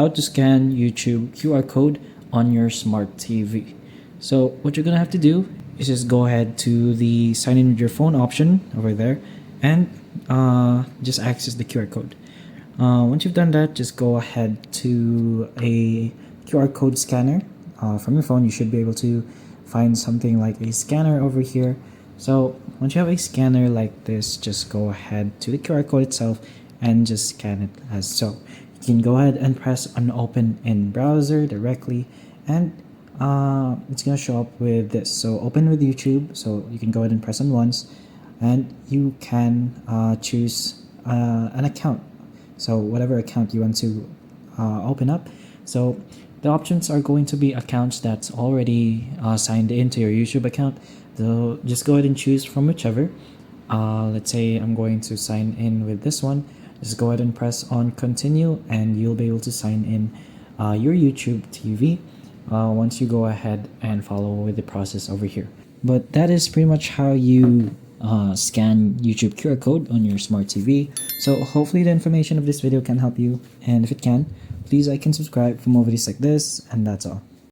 how to scan YouTube QR code on your smart TV. So what you're gonna have to do is just go ahead to the sign in with your phone option over there and just access the QR code. Once you've done that, just go ahead to a QR code scanner from your phone. You should be able to find something like a scanner over here. So once you have a scanner like this, just go ahead to the QR code itself and just scan it as so. You can go ahead and press on open in browser directly, and it's gonna show up with this. So open with YouTube, so you can go ahead and press on once, and you can choose an account. So whatever account you want to open up. So the options are going to be accounts that's already signed into your YouTube account. So just go ahead and choose from whichever. Let's say I'm going to sign in with this one. Just go ahead and press on continue, and you'll be able to sign in your YouTube TV once you go ahead and follow with the process over here. But that is pretty much how you scan YouTube QR code on your smart TV. So hopefully the information of this video can help you, and if it can, please like and subscribe for more videos like this, and that's all.